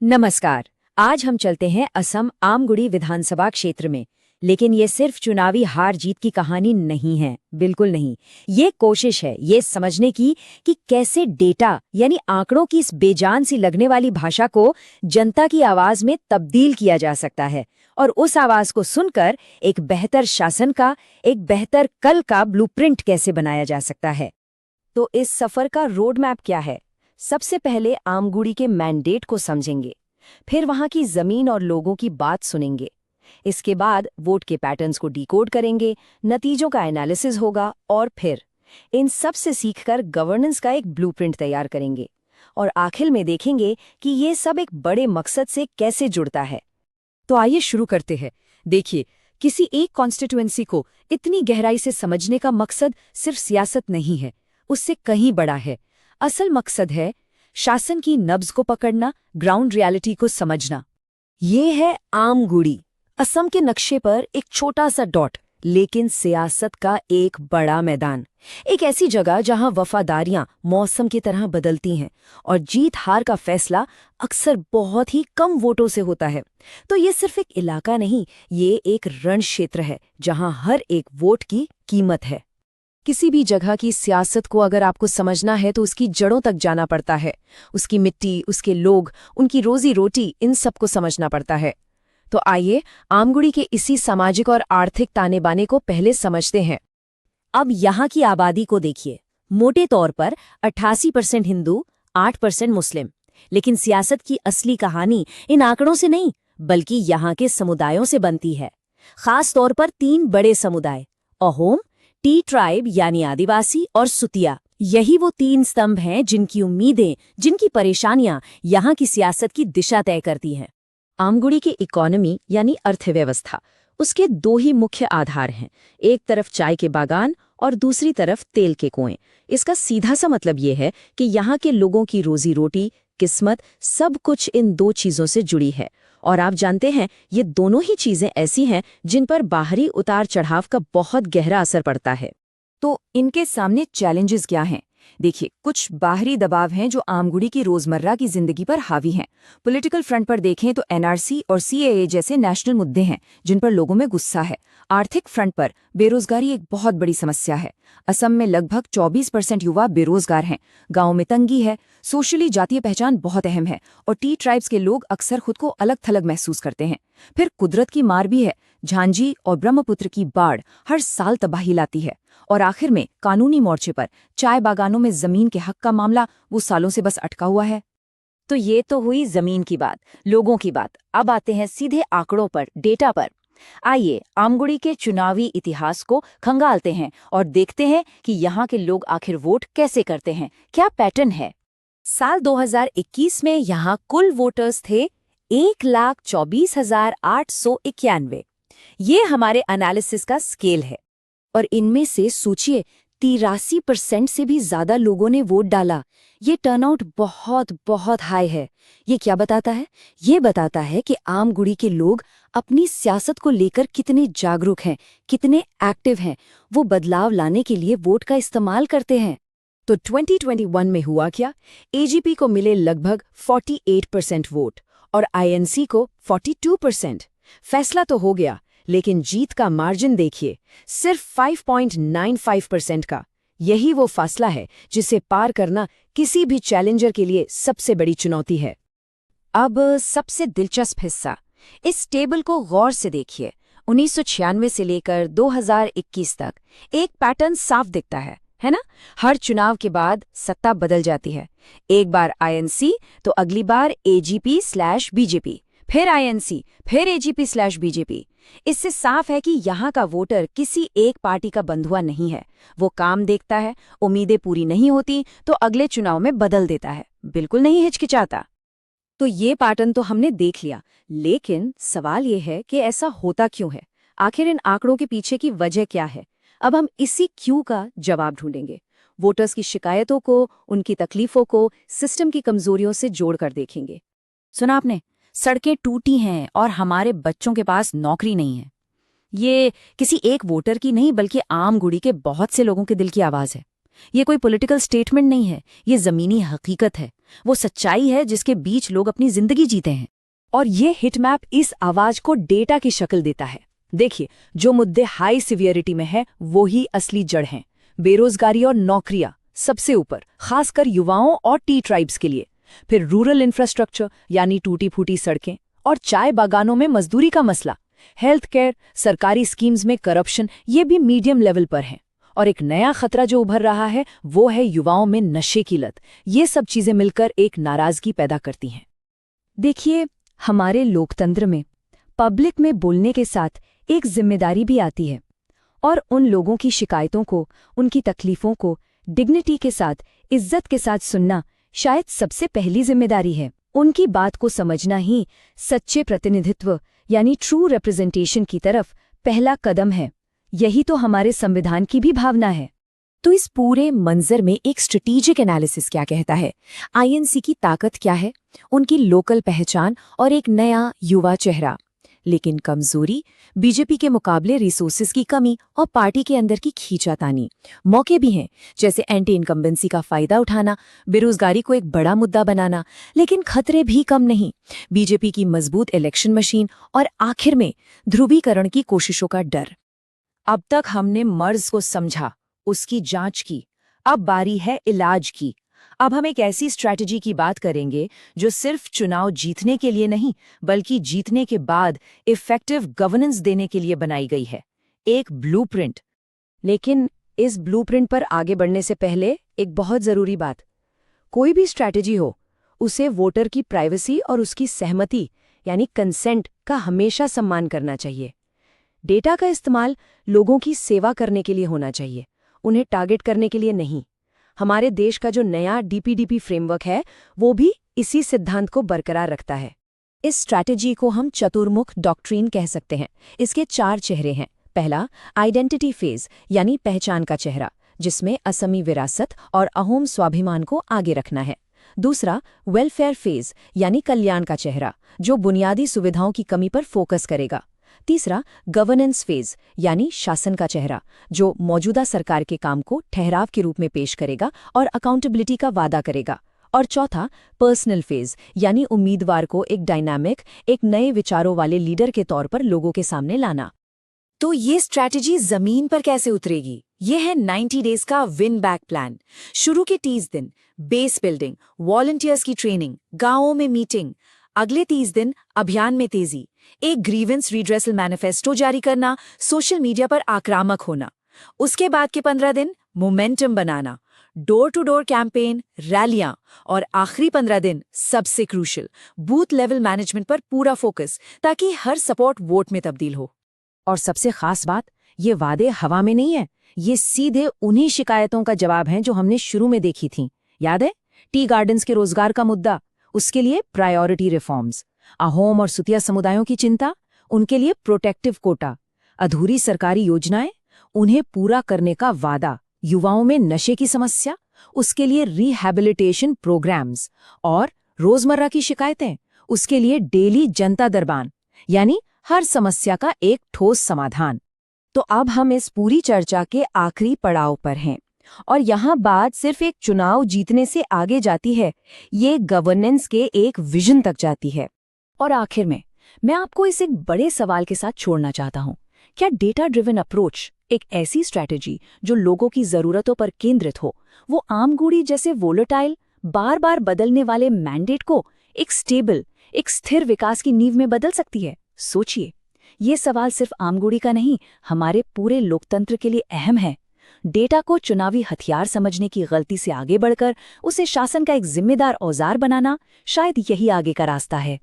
नमस्कार। आज हम चलते हैं असम आमगुड़ी विधानसभा क्षेत्र में। लेकिन ये सिर्फ चुनावी हार जीत की कहानी नहीं है, बिल्कुल नहीं। ये कोशिश है ये समझने की कि कैसे डेटा यानी आंकड़ों की इस बेजान सी लगने वाली भाषा को जनता की आवाज में तब्दील किया जा सकता है, और उस आवाज को सुनकर एक बेहतर शासन का, एक बेहतर कल का ब्लूप्रिंट कैसे बनाया जा सकता है। तो इस सफर का रोड मैप क्या है? सबसे पहले आमगुड़ी के मैंडेट को समझेंगे, फिर वहां की जमीन और लोगों की बात सुनेंगे। इसके बाद वोट के पैटर्न्स को डिकोड करेंगे, नतीजों का एनालिसिस होगा और फिर इन सब से सीखकर गवर्नेंस का एक ब्लूप्रिंट तैयार करेंगे। और आखिर में देखेंगे कि ये सब एक बड़े मकसद से कैसे जुड़ता है। तो आइए शुरू करते हैं। देखिए, किसी एक कॉन्स्टिट्यूएंसी को इतनी गहराई से समझने का मकसद सिर्फ सियासत नहीं है, उससे कहीं बड़ा है। असल मकसद है शासन की नब्ज को पकड़ना, ग्राउंड रियलिटी को समझना। ये है आमगुड़ी, असम के नक्शे पर एक छोटा सा डॉट, लेकिन सियासत का एक बड़ा मैदान। एक ऐसी जगह जहां वफादारियां मौसम की तरह बदलती हैं और जीत हार का फैसला अक्सर बहुत ही कम वोटों से होता है। तो ये सिर्फ एक इलाका नहीं, ये एक रण क्षेत्र है जहां हर एक वोट की कीमत है। किसी भी जगह की सियासत को अगर आपको समझना है तो उसकी जड़ों तक जाना पड़ता है। उसकी मिट्टी, उसके लोग, उनकी रोजी रोटी, इन सबको समझना पड़ता है। तो आइए आमगुड़ी के इसी सामाजिक और आर्थिक ताने बाने को पहले समझते हैं। अब यहाँ की आबादी को देखिए। मोटे तौर पर 88% हिंदू, 8% मुस्लिम। लेकिन सियासत की असली कहानी इन आंकड़ों से नहीं, बल्कि यहाँ के समुदायों से बनती है। खास तौर पर 3 बड़े समुदाय, अहोम, टी ट्राइब यानी आदिवासी और सुतिया। यही वो 3 स्तंभ हैं जिनकी उम्मीदें, जिनकी परेशानियां यहाँ की सियासत की दिशा तय करती हैं। आमगुड़ी की इकोनॉमी यानी अर्थव्यवस्था, उसके 2 ही मुख्य आधार हैं। एक तरफ चाय के बागान और दूसरी तरफ तेल के कुएं। इसका सीधा सा मतलब ये है कि यहाँ के लोगों की रोजी रोटी, किस्मत, सब कुछ इन 2 चीजों से जुड़ी है। और आप जानते हैं, ये दोनों ही चीजें ऐसी हैं जिन पर बाहरी उतार चढ़ाव का बहुत गहरा असर पड़ता है। तो इनके सामने चैलेंजेस क्या हैं? देखिए, कुछ बाहरी दबाव हैं जो आमगुड़ी की रोजमर्रा की जिंदगी पर हावी हैं। पॉलिटिकल फ्रंट पर देखें तो एनआरसी और सीएए जैसे नेशनल मुद्दे हैं जिन पर लोगों में गुस्सा है। आर्थिक फ्रंट पर बेरोजगारी एक बहुत बड़ी समस्या है। असम में लगभग 24% युवा बेरोजगार हैं। गांव में तंगी है। सोशली जातीय पहचान बहुत अहम है और टी ट्राइब्स के लोग अक्सर खुद को अलग थलग महसूस करते हैं। फिर कुदरत की मार भी है। झांझी और ब्रह्मपुत्र की बाढ़ हर साल तबाही लाती है। और आखिर में कानूनी मोर्चे पर चाय बागानों में जमीन के हक का मामला वो सालों से बस अटका हुआ है। तो ये तो हुई जमीन की बात, लोगों की बात। अब आते हैं सीधे आंकड़ों पर, डेटा पर। आइए आमगुड़ी के चुनावी इतिहास को खंगालते हैं और देखते हैं कि यहाँ के लोग आखिर वोट कैसे करते हैं, क्या पैटर्न है। साल 2021 में यहाँ कुल वोटर्स थे 1,24,891। ये हमारे एनालिसिस का स्केल है। और इनमें से सोचिए 83% से भी ज्यादा लोगों ने वोट डाला। ये टर्नआउट बहुत बहुत हाई है। ये क्या बताता है? ये बताता है कि आमगुड़ी के लोग अपनी सियासत को लेकर कितने जागरूक हैं, कितने एक्टिव हैं। वो बदलाव लाने के लिए वोट का इस्तेमाल करते हैं। तो 2021 में हुआ क्या? एजीपी को मिले लगभग 48% वोट और आईएनसी को 42%। फैसला तो हो गया, लेकिन जीत का मार्जिन देखिए, सिर्फ 5.95% का। यही वो फासला है जिसे पार करना किसी भी चैलेंजर के लिए सबसे बड़ी चुनौती है। अब सबसे दिलचस्प हिस्सा, इस टेबल को गौर से देखिए। 1996 से लेकर 2021 तक एक पैटर्न साफ दिखता है ना? हर चुनाव के बाद सत्ता बदल जाती है। एक बार आईएनसी तो अगली बार एजीपी/बीजेपी, फिर आईएनसी, फिर एजीपी/बीजेपी। इससे साफ है कि यहाँ का वोटर किसी एक पार्टी का बंधुआ नहीं है। वो काम देखता है, उम्मीदें पूरी नहीं होती तो अगले चुनाव में बदल देता है, बिल्कुल नहीं हिचकिचाता। तो ये पैटर्न तो हमने देख लिया, लेकिन सवाल ये है कि ऐसा होता क्यों है? आखिर इन आंकड़ों के पीछे की वजह क्या है? अब हम इसी क्यों का जवाब ढूंढेंगे। वोटर्स की शिकायतों को, उनकी तकलीफों को सिस्टम की कमजोरियों से जोड़कर देखेंगे। सुना आपने, सड़कें टूटी हैं और हमारे बच्चों के पास नौकरी नहीं है। ये किसी एक वोटर की नहीं, बल्कि आमगुड़ी के बहुत से लोगों के दिल की आवाज है। ये कोई पॉलिटिकल स्टेटमेंट नहीं है, ये जमीनी हकीकत है। वो सच्चाई है जिसके बीच लोग अपनी जिंदगी जीते हैं। और ये हिटमैप इस आवाज को डेटा की शक्ल देता है। देखिए, जो मुद्दे हाई सिवियरिटी में है वो ही असली जड़ हैं। बेरोजगारी और नौकरियां सबसे ऊपर, खासकर युवाओं और टी ट्राइब्स के लिए। फिर रूरल इंफ्रास्ट्रक्चर यानी टूटी फूटी सड़कें, और चाय बागानों में मजदूरी का मसला। हेल्थ केयर, सरकारी स्कीम्स में करप्शन, ये भी मीडियम लेवल पर हैं। और एक नया खतरा जो उभर रहा है वो है युवाओं में नशे की लत। ये सब चीजें मिलकर एक नाराजगी पैदा करती हैं। देखिए, हमारे लोकतंत्र में पब्लिक में बोलने के साथ एक जिम्मेदारी भी आती है, और उन लोगों की शिकायतों को, उनकी तकलीफों को डिग्निटी के साथ, इज्जत के साथ सुनना शायद सबसे पहली जिम्मेदारी है। उनकी बात को समझना ही सच्चे प्रतिनिधित्व यानी ट्रू रिप्रेजेंटेशन की तरफ पहला कदम है। यही तो हमारे संविधान की भी भावना है। तो इस पूरे मंजर में एक स्ट्रेटेजिक एनालिसिस क्या कहता है? आईएनसी की ताकत क्या है? उनकी लोकल पहचान और एक नया युवा चेहरा। लेकिन कमजोरी, बीजेपी के मुकाबले रिसोर्सेज की कमी और पार्टी के अंदर की खींचातानी। मौके भी हैं, जैसे एंटी इनकम्बेंसी का फायदा उठाना, बेरोजगारी को एक बड़ा मुद्दा बनाना। लेकिन खतरे भी कम नहीं, बीजेपी की मजबूत इलेक्शन मशीन और आखिर में ध्रुवीकरण की कोशिशों का डर। अब तक हमने मर्ज को समझा, उसकी जांच की, अब बारी है इलाज की। अब हम एक ऐसी स्ट्रैटेजी की बात करेंगे जो सिर्फ चुनाव जीतने के लिए नहीं, बल्कि जीतने के बाद इफेक्टिव गवर्नेंस देने के लिए बनाई गई है। एक ब्लूप्रिंट। लेकिन इस ब्लूप्रिंट पर आगे बढ़ने से पहले एक बहुत जरूरी बात, कोई भी स्ट्रैटेजी हो, उसे वोटर की प्राइवेसी और उसकी सहमति यानी कंसेंट का हमेशा सम्मान करना चाहिए। डेटा का इस्तेमाल लोगों की सेवा करने के लिए होना चाहिए, उन्हें टारगेट करने के लिए नहीं। हमारे देश का जो नया डीपीडीपी फ्रेमवर्क है वो भी इसी सिद्धांत को बरकरार रखता है। इस स्ट्रैटेजी को हम चतुर्मुख डॉक्ट्रिन कह सकते हैं। इसके 4 चेहरे हैं। पहला, आइडेंटिटी फेज यानी पहचान का चेहरा, जिसमें असमी विरासत और अहोम स्वाभिमान को आगे रखना है। दूसरा, वेलफेयर फेज यानी कल्याण का चेहरा, जो बुनियादी सुविधाओं की कमी पर फोकस करेगा। तीसरा, गवर्नेंस फेज यानी शासन का चेहरा, जो मौजूदा सरकार के काम को ठहराव के रूप में पेश करेगा और अकाउंटेबिलिटी का वादा करेगा। और चौथा, पर्सनल फेज यानी उम्मीदवार को एक डायनामिक, एक नए विचारों वाले लीडर के तौर पर लोगों के सामने लाना। तो ये स्ट्रैटेजी जमीन पर कैसे उतरेगी? ये है 90 डेज का विन बैक प्लान। शुरू के 30 दिन बेस बिल्डिंग, वॉलंटियर्स की ट्रेनिंग, गांवों में मीटिंग। अगले 30 दिन अभियान में तेजी, एक ग्रीवेंस रिड्रेसल मैनिफेस्टो जारी करना, सोशल मीडिया पर आक्रामक होना। उसके बाद के 15 दिन मोमेंटम बनाना, डोर टू डोर कैंपेन, रैलियां। और आखिरी 15 दिन सबसे क्रूशियल, बूथ लेवल मैनेजमेंट पर पूरा फोकस, ताकि हर सपोर्ट वोट में तब्दील हो। और सबसे खास बात, ये वादे हवा में नहीं है, ये सीधे उन्हीं शिकायतों का जवाब हैं जो हमने शुरू में देखी थीं। याद है, टी गार्डन्स के रोजगार का मुद्दा, उसके लिए प्रायोरिटी रिफॉर्म्स। अहोम और सुतिया समुदायों की चिंता, उनके लिए प्रोटेक्टिव कोटा। अधूरी सरकारी योजनाएं, उन्हें पूरा करने का वादा। युवाओं में नशे की समस्या, उसके लिए रिहैबिलिटेशन प्रोग्राम्स। और रोजमर्रा की शिकायतें, उसके लिए डेली जनता दरबार, यानी हर समस्या का एक ठोस समाधान। तो अब हम इस पूरी चर्चा के आखिरी पड़ाव पर हैं, और यहाँ बात सिर्फ एक चुनाव जीतने से आगे जाती है, ये गवर्नेंस के एक विजन तक जाती है। और आखिर में मैं आपको इस एक बड़े सवाल के साथ छोड़ना चाहता हूँ, क्या डेटा ड्रिवन अप्रोच, एक ऐसी स्ट्रैटेजी जो लोगों की जरूरतों पर केंद्रित हो, वो आमगुड़ी जैसे वोलेटाइल, बार बार बदलने वाले मैंडेट को एक स्टेबल, एक स्थिर विकास की नींव में बदल सकती है? सोचिए, ये सवाल सिर्फ आमगुड़ी का नहीं, हमारे पूरे लोकतंत्र के लिए अहम है। डेटा को चुनावी हथियार समझने की गलती से आगे बढ़कर उसे शासन का एक जिम्मेदार औजार बनाना, शायद यही आगे का रास्ता है।